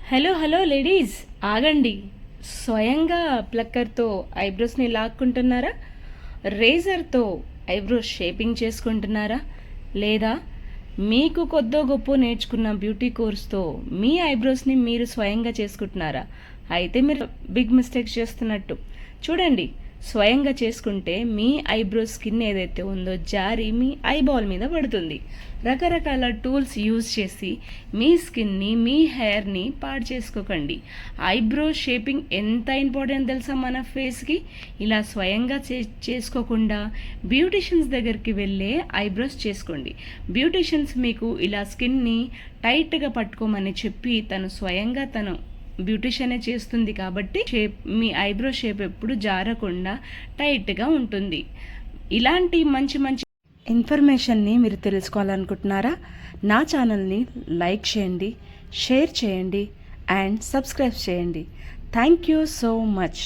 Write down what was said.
Hello hello ladies, ఆగండి. స్వయంగా ప్లక్కర్తో ఐబ్రోస్ని లాక్కుంటున్నారా? రేజర్తో eyebrows shaping చేసుకుంటున్నారా? లేదా మీకు కొద్దో గొప్ప నేర్చుకున్న బ్యూటీ కోర్స్తో మీ ఐబ్రోస్ని మీరు స్వయంగా చేసుకుంటున్నారా? అయితే మీరు బిగ్ మిస్టేక్ చేస్తున్నట్టు. చూడండి, స్వయంగా చేసుకుంటే మీ ఐబ్రో స్కిన్ ఏదైతే ఉందో జారి మీ ఐబాల్ మీద పడుతుంది. రకరకాల టూల్స్ యూజ్ చేసి మీ స్కిన్ని, మీ హెయిర్ని పాడు చేసుకోకండి. ఐబ్రో షేపింగ్ ఎంత ఇంపార్టెంట్ తెలుసా మన ఫేస్కి? ఇలా స్వయంగా చేసుకోకుండా బ్యూటిషియన్స్ దగ్గరికి వెళ్ళే ఐబ్రోస్ చేసుకోండి. బ్యూటిషియన్స్ మీకు ఇలా స్కిన్ని టైట్గా పట్టుకోమని చెప్పి తను స్వయంగా బ్యూటిషియనే చేస్తుంది కాబట్టి మీ ఐబ్రో షేప్ ఎప్పుడు జారకుండా టైట్గా ఉంటుంది. ఇలాంటి మంచి మంచి ఇన్ఫర్మేషన్ని మీరు తెలుసుకోవాలనుకుంటున్నారా? నా ఛానల్ని లైక్ చేయండి, షేర్ చేయండి అండ్ సబ్స్క్రైబ్ చేయండి. Thank you so much.